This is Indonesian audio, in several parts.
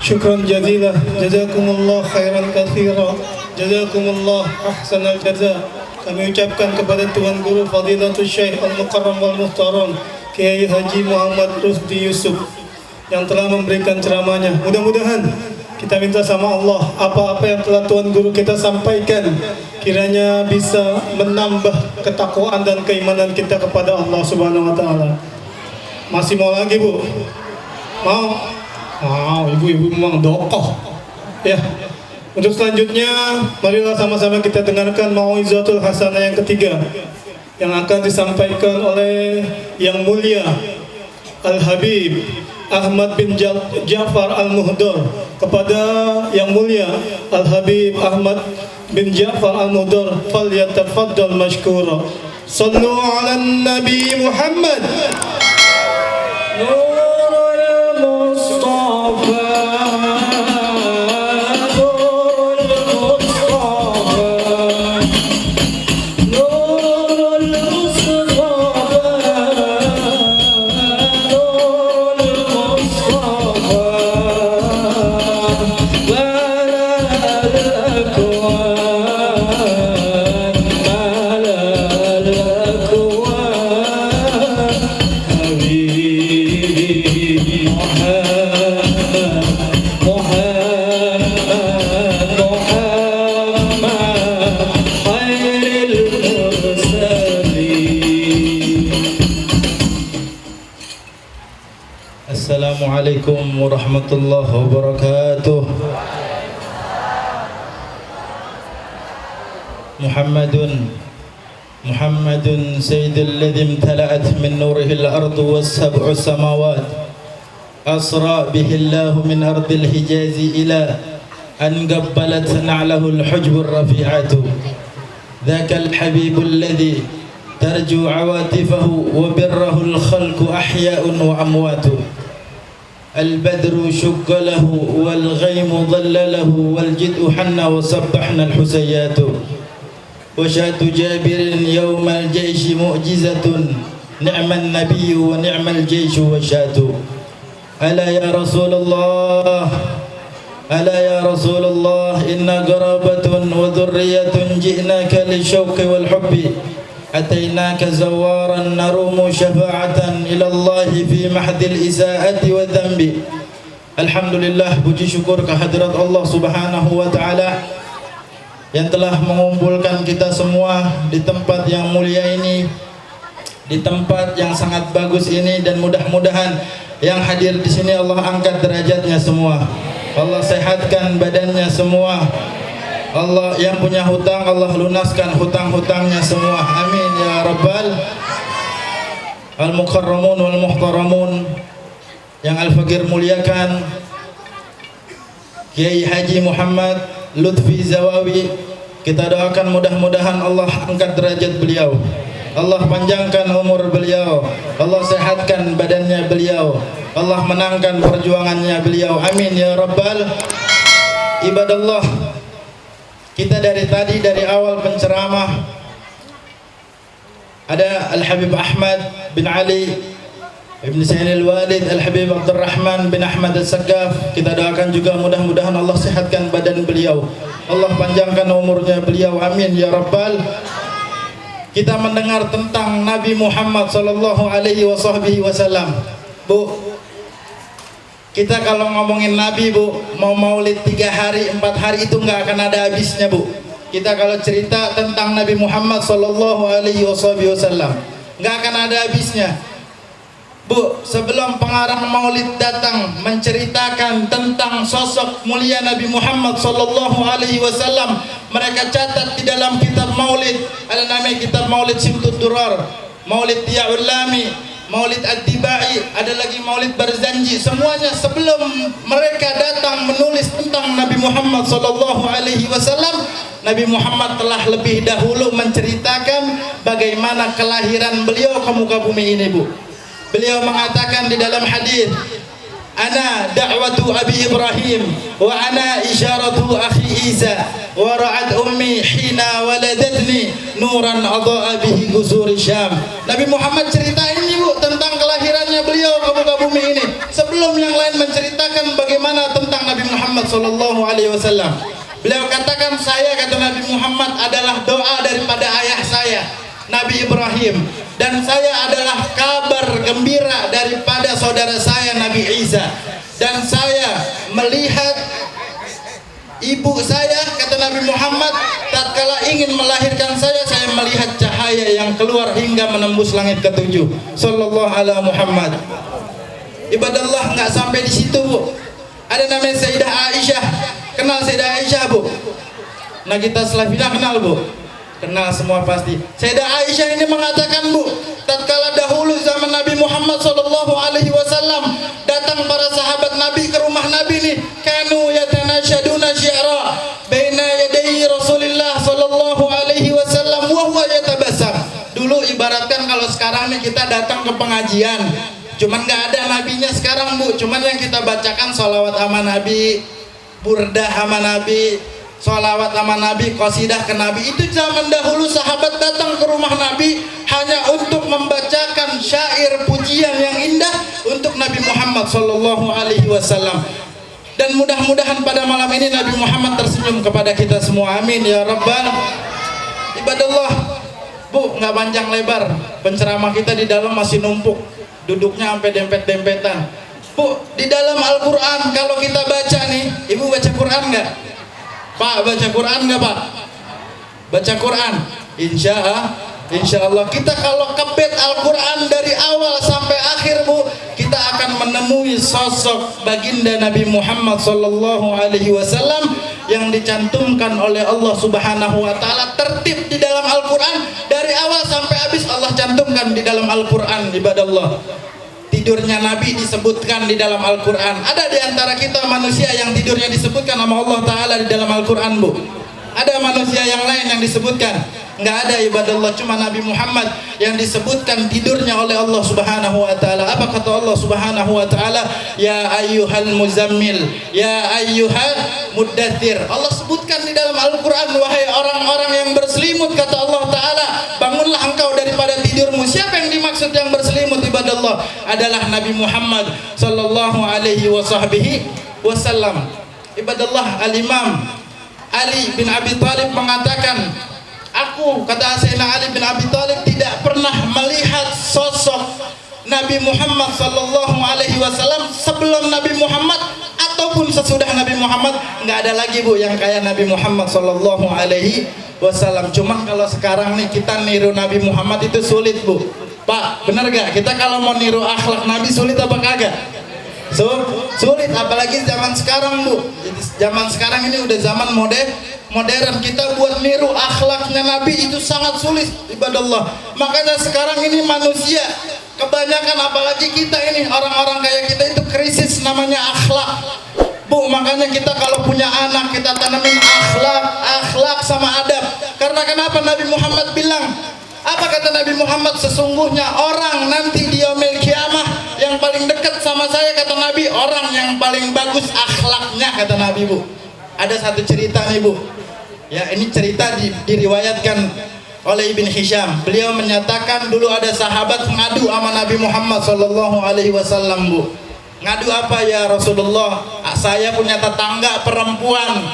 Syukran jazilah, jazakumullah khairan katsira, jazakumullah ahsanal jaza. Kami ucapkan kepada Tuan Guru Fadilatul Syekh Al-Mukarram wal Muhtaram Kiai Haji Muhammad Rusdi Yusuf yang telah memberikan ceramahnya. Mudah-mudahan kita minta sama Allah, apa-apa yang telah Tuan Guru kita sampaikan kiranya bisa menambah ketakwaan dan keimanan kita kepada Allah Subhanahu wa taala. Masih mau lagi, Bu? Mau? Wow, ibu-ibu memang dokoh. Ya. Untuk selanjutnya, marilah sama-sama kita dengarkan mau'izatul hasanah yang ketiga yang akan disampaikan oleh Yang Mulia Al-Habib Ahmad bin Ja'far Al-Muhdar kepada Yang Mulia Al-Habib Ahmad bin Ja'far Al-Muhdar. Falyatafaddal mashkura. Sallu 'alan Nabi Muhammad. Nurul Mustafa. Assalamualaikum warahmatullahi wabarakatuh. Muhammadun sayyidul ladzi imtala'at min nurihi al-ardu was-sab'u samawat asra bihi Allahu min ardil hijazi ila an qabbalat na'lahu al-hujbu ar-rafi'atu dhaka al-habibu alladhi tarju 'awatifahu wa birrahu al-khalqu ahya'un wa amwatu. البدر شق له والغيم ظل له والجدء حن وصبحنا الحسيات وشاة جابر يوم الجيش معجزة نعم النبي ونعم الجيش وشاة ألا يا رسول الله ألا يا رسول الله إن قرابة وذرية جئناك للشوق والحب أتيناك زوارا نروم شفاعة إلى الله في محد الإساءة والذنب. Alhamdulillah, puji syukur kehadirat Allah Subhanahu wa taala yang telah mengumpulkan kita semua di tempat yang mulia ini, di tempat yang sangat bagus ini, dan mudah-mudahan yang hadir di sini Allah angkat derajatnya semua. Allah sehatkan badannya semua. Allah yang punya hutang, Allah lunaskan hutang-hutangnya semua. Amin ya rabbal al-mukarramun wal muhtaramun. Yang al-fakir muliakan Kiai Haji Muhammad Lutfi Zawawi, kita doakan mudah-mudahan Allah angkat derajat beliau, Allah panjangkan umur beliau, Allah sehatkan badannya beliau, Allah menangkan perjuangannya beliau. Amin ya rabbal ibadallah. Kita dari tadi, dari awal penceramah, ada Al-Habib Ahmad bin Ali Ibn Sayyid Al-Walid, Al-Habib Abdurrahman bin Ahmad Al-Saqqaf. Kita doakan juga mudah-mudahan Allah sehatkan badan beliau, Allah panjangkan umurnya beliau. Amin ya rabbal. Kita mendengar tentang Nabi Muhammad sallallahu alaihi wasallam. Bu, kita kalau ngomongin Nabi, Bu, mau maulid 3 hari 4 hari itu nggak akan ada habisnya, Bu. Kita kalau cerita tentang Nabi Muhammad sallallahu alaihi wasallam nggak akan ada habisnya, Bu. Sebelum pengarang maulid datang menceritakan tentang sosok mulia Nabi Muhammad sallallahu alaihi wasallam, mereka catat di dalam kitab maulid. Ada namanya kitab maulid Simtud Durar, maulid Tiyaul Lami, Maulid Ad-Dibai, ada lagi Maulid Barzanji. Semuanya sebelum mereka datang menulis tentang Nabi Muhammad sallallahu alaihi wasallam, Nabi Muhammad telah lebih dahulu menceritakan bagaimana kelahiran beliau ke muka bumi ini, Bu. Beliau mengatakan di dalam hadis, ana da'watu Abi Ibrahim wa ana isyaratu akhi Isa wa ra'at ummi hina waladatni nuran adha'a bihi gusuri Syam. Nabi Muhammad cerita ini, Bu, tentang kelahirannya beliau ke muka bumi ini sebelum yang lain menceritakan bagaimana tentang Nabi Muhammad sallallahu alaihi wasallam. Beliau katakan, saya, kata Nabi Muhammad, adalah doa daripada ayah saya Nabi Ibrahim, dan saya adalah kabar gembira daripada saudara saya Nabi Isa, dan saya melihat ibu saya, kata Nabi Muhammad, tatkala ingin melahirkan saya melihat cahaya yang keluar hingga menembus langit ketujuh. Sallallahu alaihi Muhammad. Ibadallah, nggak sampai di situ, Bu. Ada namanya Sayyidah Aisyah. Kenal Sayyidah Aisyah, Bu? Nah, kita Selafina kenal, Bu? Kenal semua pasti. Sayyidah Aisyah ini mengatakan, Bu, tatkala dahulu zaman Nabi Muhammad sallallahu alaihi wasallam, datang para sahabat Nabi ke rumah Nabi nih, kanu yatanasyaduna syi'ra baina yaday Rasulillah sallallahu alaihi wasallam wa huwa yatabassam. Dulu ibaratkan kalau sekarang nih kita datang ke pengajian, cuman nggak ada nabinya sekarang, Bu. Cuman yang kita bacakan sholawat sama Nabi, burdah sama Nabi, sholawat sama Nabi, qasidah ke Nabi. Itu zaman dahulu sahabat datang ke rumah Nabi hanya untuk membacakan syair pujian yang indah untuk Nabi Muhammad sallallahu alaihi wasallam. Dan mudah-mudahan pada malam ini Nabi Muhammad tersenyum kepada kita semua. Amin ya rabbal ibadallah. Bu, nggak panjang lebar, penceramah kita di dalam masih numpuk, duduknya sampai dempet-dempetan. Bu, di dalam Al-Quran kalau kita baca nih, Ibu baca Quran nggak? Pak, baca Quran nggak, Pak? Baca Quran. Insya Allah kita kalau kebet Al-Quran dari awal sampai akhir, Bu, kita akan menemui sosok baginda Nabi Muhammad sallallahu alaihi wasallam yang dicantumkan oleh Allah Subhanahu wa taala, tertib di dalam Al-Quran dari awal sampai habis. Allah cantumkan di dalam Al-Quran, ibadallah. Tidurnya Nabi disebutkan di dalam Al-Quran. Ada di antara kita manusia yang tidurnya disebutkan sama Allah Ta'ala di dalam Al-Quran, Bu? Ada manusia yang lain yang disebutkan? Nggak ada, ibadallah. Cuma Nabi Muhammad yang disebutkan tidurnya oleh Allah Subhanahu wa taala. Apa kata Allah Subhanahu wa taala? Ya ayyuhal muzammil, ya ayyuhal muddathir. Allah sebutkan di dalam Al-Quran, wahai orang-orang yang berselimut, kata Allah Ta'ala, bangunlah engkau daripada tidurmu. Siapa yang dimaksud yang berselimut, ibadallah? Adalah Nabi Muhammad sallallahu alaihi wasallam. Ibadallah, Al-Imam Ali bin Abi Thalib mengatakan, aku, kata Sayyidina Ali bin Abi Thalib, tidak pernah melihat sosok Nabi Muhammad sallallahu alaihi wasallam sebelum Nabi Muhammad ataupun sesudah Nabi Muhammad. Nggak ada lagi, Bu, yang kayak Nabi Muhammad sallallahu alaihi wasallam. Cuman kalau sekarang nih kita niru Nabi Muhammad itu sulit, Bu. Pak, bener gak? Kita kalau mau niru akhlak Nabi sulit apa kagak? Sulit, apalagi zaman sekarang, Bu. Jadi zaman sekarang ini udah zaman modern, kita buat niru akhlaknya Nabi itu sangat sulit, ibadallah. Makanya sekarang ini manusia kebanyakan, apalagi kita ini orang-orang kayak kita itu krisis namanya akhlak, Bu. Makanya kita kalau punya anak kita tanamin akhlak sama adab. Karena kenapa? Nabi Muhammad bilang, apa kata Nabi Muhammad? Sesungguhnya orang nanti di yaumil kiamah yang paling dekat sama saya, kata Nabi, orang yang paling bagus akhlaknya, kata Nabi, Bu. Ada satu cerita nih, Bu. Ya, ini cerita diriwayatkan oleh Ibn Hisham. Beliau menyatakan dulu ada sahabat ngadu sama Nabi Muhammad sallallahu alaihi wasallam, Bu. Ngadu apa? Ya Rasulullah, saya punya tetangga perempuan,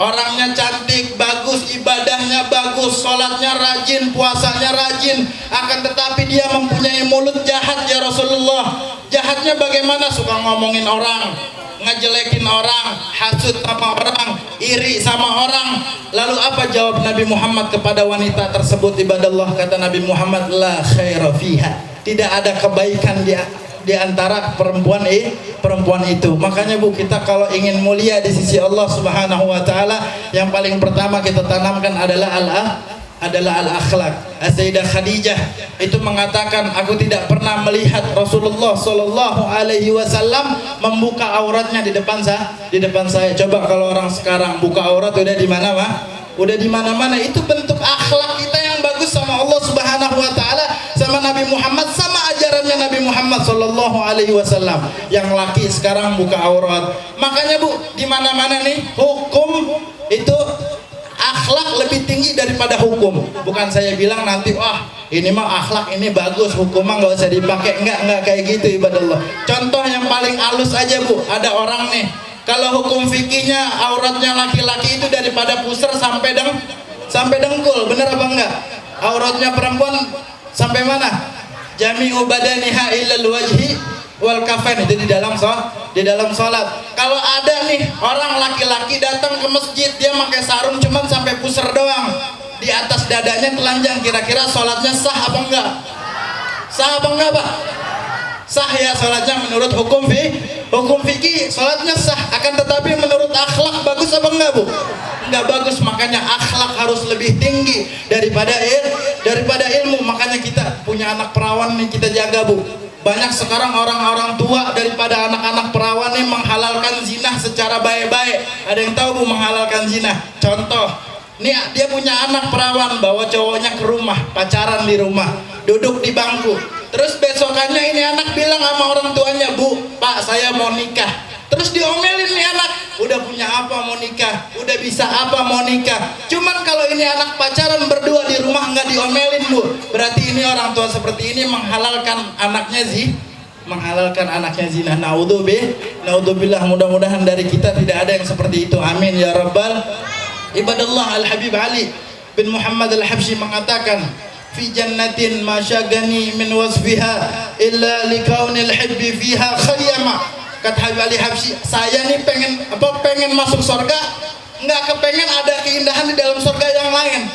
orangnya cantik, bagus, ibadahnya bagus, sholatnya rajin, puasanya rajin, akan tetapi dia mempunyai mulut jahat, ya Rasulullah. Jahatnya bagaimana? Suka ngomongin orang, ngejelekin orang, hasut sama orang, iri sama orang. Lalu apa jawab Nabi Muhammad kepada wanita tersebut, ibadallah? Kata Nabi Muhammad, la khaira fiha, tidak ada kebaikan di antara perempuan itu. Makanya, Bu, kita kalau ingin mulia di sisi Allah Subhanahu wa taala, yang paling pertama kita tanamkan adalah al-akhlak. Sayyidah Khadijah itu mengatakan, aku tidak pernah melihat Rasulullah sallallahu alaihi wasallam membuka auratnya di depan saya. Coba kalau orang sekarang buka aurat udah di mana, Mah? Udah di mana-mana. Itu bentuk akhlak kita yang bagus sama Allah Subhanahu wa taala, sama Nabi Muhammad, sama ajarannya Nabi Muhammad sallallahu alaihi wasallam. Yang laki sekarang buka aurat. Makanya, Bu, di mana-mana nih hukum itu akhlak lebih tinggi daripada hukum. Bukan saya bilang nanti, wah ini mah akhlak ini bagus, hukum mah nggak usah dipakai. Enggak kayak gitu, ibadallah. Contoh yang paling halus aja, Bu. Ada orang nih Kalau hukum fikihnya auratnya laki-laki itu daripada pusar sampai dengkul, benar apa enggak? Auratnya perempuan sampai mana? Jami'u badaniha illal wajhi wal kafain, itu di dalam salat. Kalau ada nih orang laki-laki datang ke masjid, dia pakai sarung cuman sampai pusar doang, di atas dadanya telanjang, kira-kira salatnya sah apa enggak? Sah apa enggak, Pak? Sah ya salatnya menurut hukum fikih salatnya sah. Akan tetapi menurut akhlak bagus apa enggak, Bu? Enggak bagus. Makanya akhlak harus lebih tinggi daripada ilmu. Makanya kita punya anak perawan nih, kita jaga, Bu. Banyak sekarang orang-orang tua daripada anak-anak perawan nih menghalalkan zina secara baik-baik. Ada yang tahu, Bu, menghalalkan zina? Contoh, nih dia punya anak perawan, bawa cowoknya ke rumah, pacaran di rumah, duduk di bangku. Terus besokannya ini anak bilang sama orang tuanya, "Bu, Pak, saya mau nikah." Terus diomelin nih anak, "Udah punya apa mau nikah? Udah bisa apa mau nikah?" Cuman kalau ini anak pacaran berdua di rumah nggak diomelin, Bu, berarti ini orang tua seperti ini menghalalkan anaknya zina. Naudzubillah, mudah-mudahan dari kita tidak ada yang seperti itu. Amin ya rabbal ibadallah. Al-Habib Ali bin Muhammad Al-Habsyi mengatakan, fi jannatin ma syagani min wasfiha illa likaunil hibbi fiha khayyama. Kata Habib Ali Habsyi, saya nih pengen masuk surga, nggak kepengen ada keindahan di dalam surga yang lain,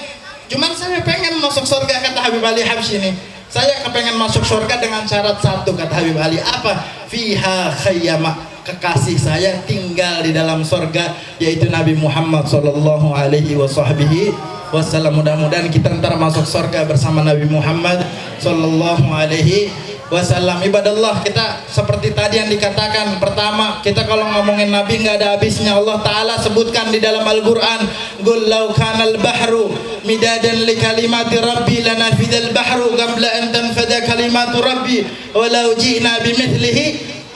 cuman saya pengen masuk surga. Kata Habib Ali Habsyi nih, saya kepengen masuk surga dengan syarat satu. Kata Habib Ali, apa? Fiha khayyama, kekasih saya tinggal di dalam surga, yaitu Nabi Muhammad sallallahu alaihi wasallam. Mudah-mudahan kita ntar masuk surga bersama Nabi Muhammad sallallahu alaihi wasallam. Ibadallah, kita seperti tadi yang dikatakan, pertama, kita kalau ngomongin Nabi nggak ada habisnya. Allah Ta'ala sebutkan di dalam Al-Quran, "Qul law kanal bahru midadan li kalimati rabbi lanafidal bahru qabla an tanfada kalimatu rabbi walau ji'na bimithlihi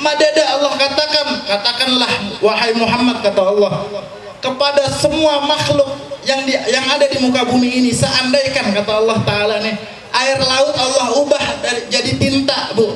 madada." Allah katakanlah wahai Muhammad, kata Allah, kepada semua makhluk yang ada di muka bumi ini, seandaikan, kata Allah Ta'ala nih, air laut Allah ubah jadi tinta, Bu,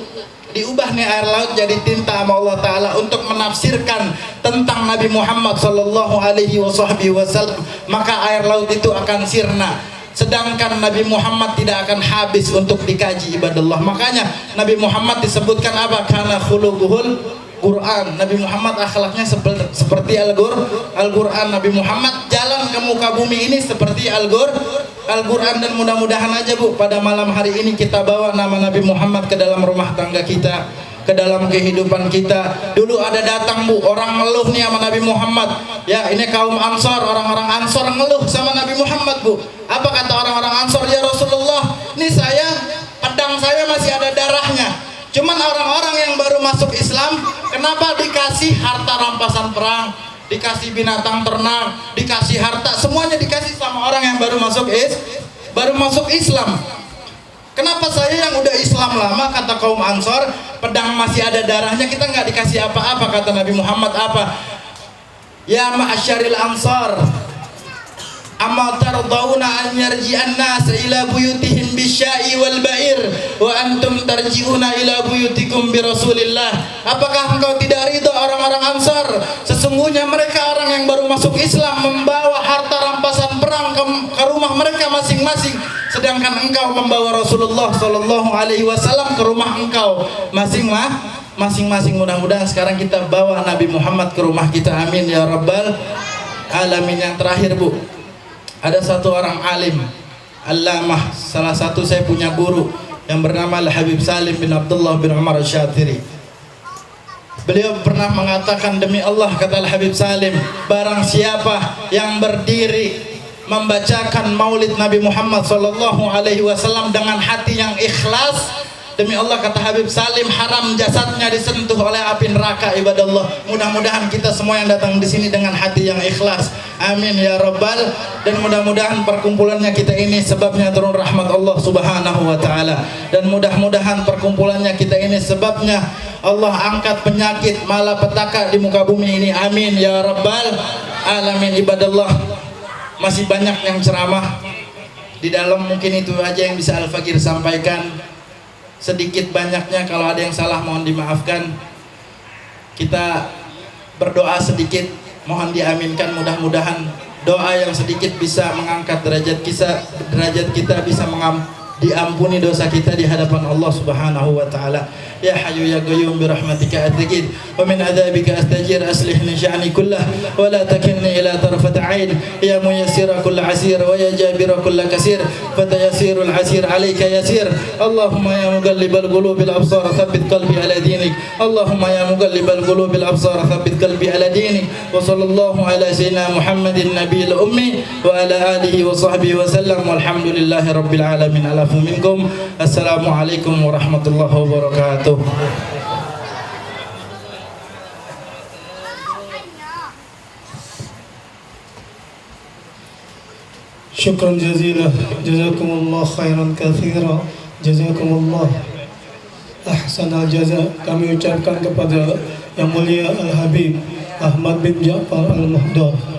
diubah nih air laut jadi tinta sama Allah Ta'ala untuk menafsirkan tentang Nabi Muhammad sallallahu alaihi wasallam, maka air laut itu akan sirna, sedangkan Nabi Muhammad tidak akan habis untuk dikaji. Ibadallah, makanya Nabi Muhammad disebutkan apa? Kana khuluquhul Quran. Nabi Muhammad akhlaknya seperti Al-Quran. Nabi Muhammad jalan ke muka bumi ini seperti Al-Quran. Dan mudah-mudahan aja, Bu, pada malam hari ini kita bawa nama Nabi Muhammad ke dalam rumah tangga kita, ke dalam kehidupan kita. Dulu ada datang, Bu, orang ngeluh nih sama Nabi Muhammad. Ya, ini kaum Ansor, orang-orang Ansor ngeluh sama Nabi Muhammad, Bu. Apa kata orang-orang Ansor? "Ya Rasulullah, nih pedang saya masih ada darahnya. Cuman orang-orang yang baru masuk Islam, kenapa dikasih harta rampasan perang, dikasih binatang ternak, dikasih harta, semuanya dikasih sama orang yang baru masuk Islam. Kenapa saya yang udah Islam lama," kata kaum Ansor, "pedang masih ada darahnya, kita nggak dikasih apa-apa?" Kata Nabi Muhammad apa? "Ya ma'asyaril Ansor, amma tardawna an yarji'an nas ila buyutihim bisyai wal ba'ir wa antum tarji'una ila buyutikum bi Rasulillah." Apakah engkau tidak ridha, orang-orang Ansar? Sesungguhnya mereka orang yang baru masuk Islam membawa harta rampasan perang ke rumah mereka masing-masing, sedangkan engkau membawa Rasulullah sallallahu alaihi wasallam ke rumah engkau masing-masing. Mudah-mudahan sekarang kita bawa Nabi Muhammad ke rumah kita. Amin ya rabbal alamin. Yang terakhir, Bu, ada satu orang alim, Allamah, salah satu saya punya guru yang bernama Al-Habib Salim bin Abdullah bin Umar Al-Syatiri. Beliau pernah mengatakan, demi Allah, kata Al-Habib Salim, barang siapa yang berdiri membacakan maulid Nabi Muhammad SAW dengan hati yang ikhlas, demi Allah, kata Habib Salim, haram jasadnya disentuh oleh api neraka. Ibadallah, mudah-mudahan kita semua yang datang di sini dengan hati yang ikhlas. Amin ya rabbal. Dan mudah-mudahan perkumpulannya kita ini sebabnya turun rahmat Allah Subhanahu wa taala. Dan mudah-mudahan perkumpulannya kita ini sebabnya Allah angkat penyakit malapetaka di muka bumi ini. Amin ya rabbal alamin. Ibadallah, masih banyak yang ceramah di dalam, mungkin itu aja yang bisa Al-Fakir sampaikan. Sedikit banyaknya kalau ada yang salah mohon dimaafkan. Kita berdoa sedikit, mohon diaminkan, mudah-mudahan doa yang sedikit bisa mengangkat derajat kita, bisa diampuni dosa kita di hadapan Allah Subhanahu wa taala. Ya Hayyu ya Qayyum bi rahmatika astaghith wa min adzabika astajir aslih li sya'ni kullah wa la takilni ila tarfat 'ain ya muyassira kull 'asir wa ya jabira kull kasir fatayassirul 'asir 'alayka yasir. Allahumma ya muqallibal qulubil absar tsabbit qalbi ala dinik. Allahumma ya muqallibal qulubil absar tsabbit qalbi ala dinik. Wa sallallahu ala sayyidina Muhammadin nabiyil ummi wa ala alihi wa sahbihi wa sallam walhamdulillahi rabbil alamin. Alafu minkum. Assalamualaikum warahmatullahi wabarakatuh. Syukran jazilah, jazakumullah khairan katsira, jazakumullah ahsanal jaza. Kami ucapkan kepada Yang Mulia Al-Habib Ahmad bin Ja'far Al-Muhdar